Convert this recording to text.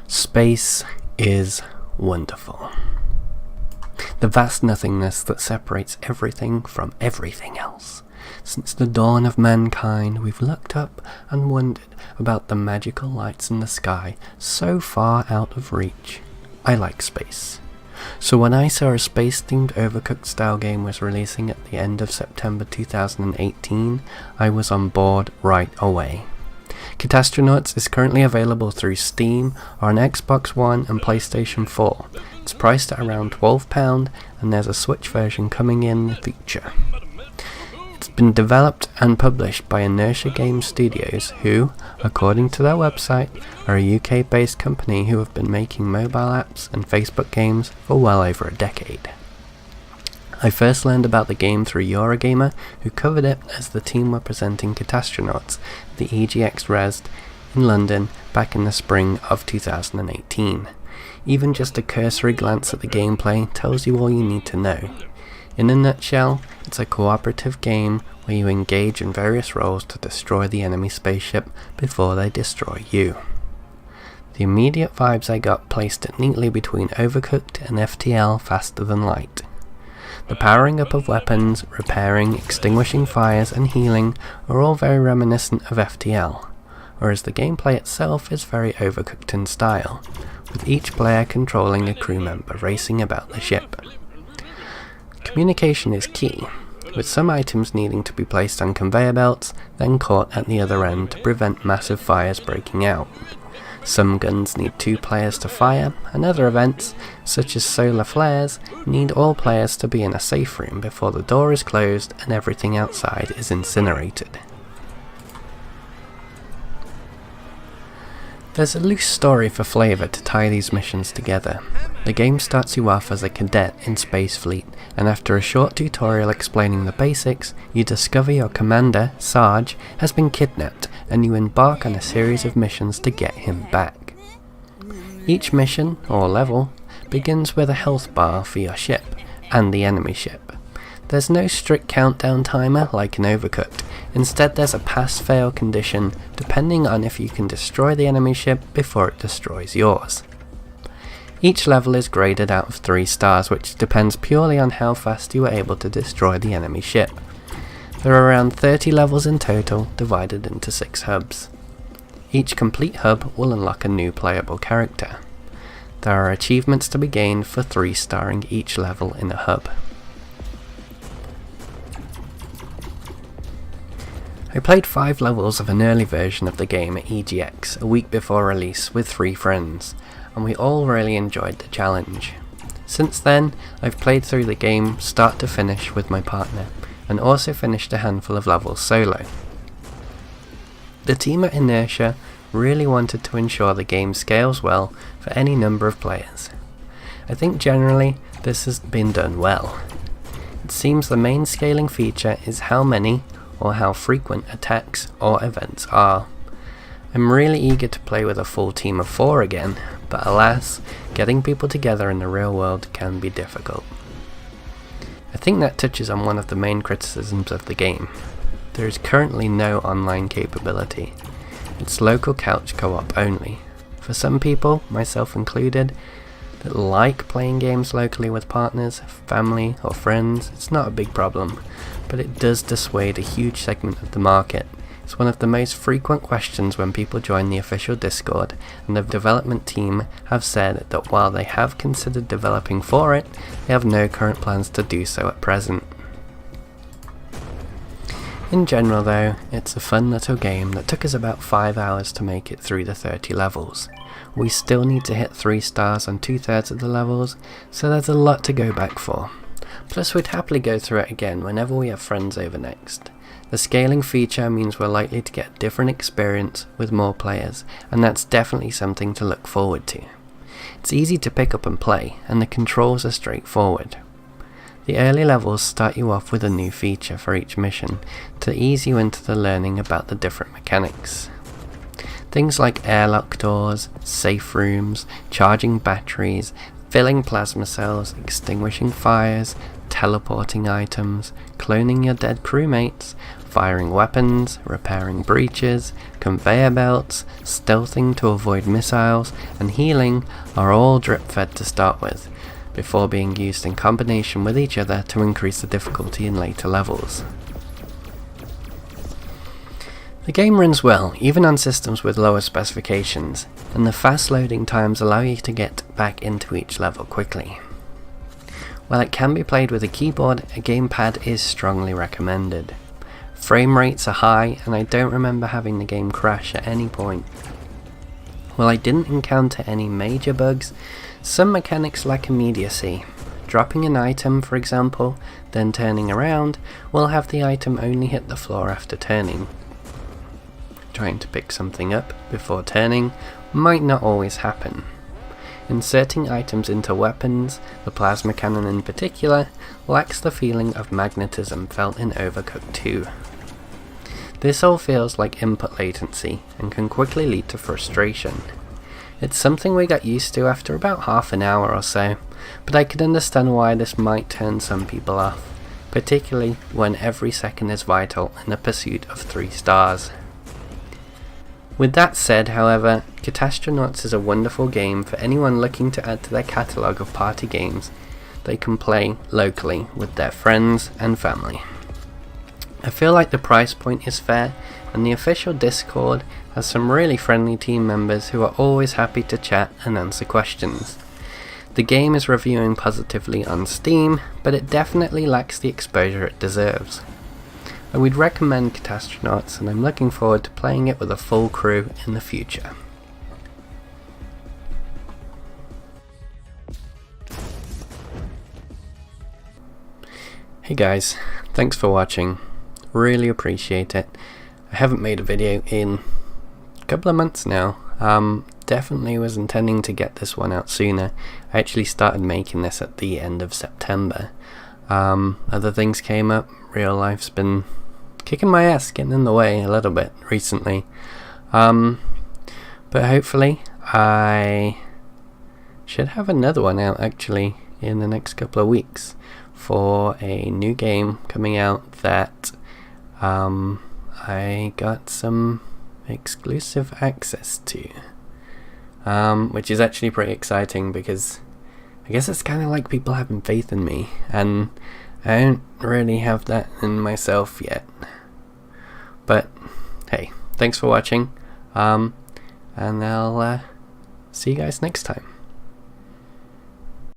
Space is wonderful. The vast nothingness that separates everything from everything else. Since the dawn of mankind, we've looked up and wondered about the magical lights in the sky so far out of reach. I like space. So when I saw a space-themed Overcooked style game was releasing at the end of September 2018, I was on board right away. Catastronauts is currently available through Steam or on Xbox One and PlayStation 4. It's priced at around £12 and there's a Switch version coming in the future. It's been developed and published by Inertia Game Studios, who, according to their website, are a UK-based company who have been making mobile apps and Facebook games for well over a decade. I first learned about the game through Eurogamer, who covered it as the team were presenting Catastronauts, the EGX Res, in London back in the spring of 2018. Even just a cursory glance at the gameplay tells you all you need to know. In a nutshell, it's a cooperative game where you engage in various roles to destroy the enemy spaceship before they destroy you. The immediate vibes I got placed it neatly between Overcooked and FTL Faster Than Light. The powering up of weapons, repairing, extinguishing fires and healing are all very reminiscent of FTL, whereas the gameplay itself is very Overcooked in style, with each player controlling a crew member racing about the ship. Communication is key, with some items needing to be placed on conveyor belts, then caught at the other end to prevent massive fires breaking out. Some guns need 2 players to fire, and other events, such as solar flares, need all players to be in a safe room before the door is closed and everything outside is incinerated. There's a loose story for flavour to tie these missions together. The game starts you off as a cadet in Space Fleet, and after a short tutorial explaining the basics, you discover your commander, Sarge, has been kidnapped, and you embark on a series of missions to get him back. Each mission, or level, begins with a health bar for your ship, and the enemy ship. There's no strict countdown timer like in Overcooked. Instead there's a pass-fail condition depending on if you can destroy the enemy ship before it destroys yours. Each level is graded out of 3 stars, which depends purely on how fast you are able to destroy the enemy ship. There are around 30 levels in total, divided into 6 hubs. Each complete hub will unlock a new playable character. There are achievements to be gained for 3-starring each level in a hub. I played 5 levels of an early version of the game at EGX a week before release with 3 friends, and we all really enjoyed the challenge. Since then, I've played through the game start to finish with my partner, and also finished a handful of levels solo. The team at Inertia really wanted to ensure the game scales well for any number of players. I think generally this has been done well. It seems the main scaling feature is how many or how frequent attacks or events are. I'm really eager to play with a full team of 4 again, but alas, getting people together in the real world can be difficult. I think that touches on one of the main criticisms of the game. There is currently no online capability. It's local couch co-op only. For some people, myself included, that like playing games locally with partners, family or friends, it's not a big problem, but it does dissuade a huge segment of the market. It's one of the most frequent questions when people join the official Discord, and the development team have said that while they have considered developing for it, they have no current plans to do so at present. In general though, it's a fun little game that took us about 5 hours to make it through the 30 levels. We still need to hit 3 stars on 2/3 of the levels, so there's a lot to go back for. Plus we'd happily go through it again whenever we have friends over next. The scaling feature means we're likely to get a different experience with more players, and that's definitely something to look forward to. It's easy to pick up and play, and the controls are straightforward. The early levels start you off with a new feature for each mission to ease you into the learning about the different mechanics. Things like airlock doors, safe rooms, charging batteries, filling plasma cells, extinguishing fires, teleporting items, cloning your dead crewmates, firing weapons, repairing breaches, conveyor belts, stealthing to avoid missiles, and healing are all drip-fed to start with, before being used in combination with each other to increase the difficulty in later levels. The game runs well, even on systems with lower specifications, and the fast loading times allow you to get back into each level quickly. While it can be played with a keyboard, a gamepad is strongly recommended. Frame rates are high, and I don't remember having the game crash at any point. While I didn't encounter any major bugs, some mechanics lack immediacy. Dropping an item, for example, then turning around, will have the item only hit the floor after turning. Trying to pick something up before turning might not always happen. Inserting items into weapons, the plasma cannon in particular, lacks the feeling of magnetism felt in Overcooked 2. This all feels like input latency and can quickly lead to frustration. It's something we got used to after about half an hour or so, but I could understand why this might turn some people off, particularly when every second is vital in the pursuit of 3 stars. With that said, however, Catastronauts is a wonderful game for anyone looking to add to their catalogue of party games they can play locally with their friends and family. I feel like the price point is fair, and the official Discord has some really friendly team members who are always happy to chat and answer questions. The game is reviewing positively on Steam, but it definitely lacks the exposure it deserves. I would recommend Catastronauts, and I'm looking forward to playing it with a full crew in the future. Hey guys, thanks for watching. Really appreciate it. I haven't made a video in a couple of months now. Definitely was intending to get this one out sooner. I actually started making this at the end of September. Other things came up. Real life's been kicking my ass, getting in the way a little bit recently. But hopefully I should have another one out actually in the next couple of weeks for a new game coming out that I got some exclusive access to, which is actually pretty exciting because I guess it's kind of like people having faith in me, and I don't really have that in myself yet. But hey, thanks for watching, and I'll see you guys next time.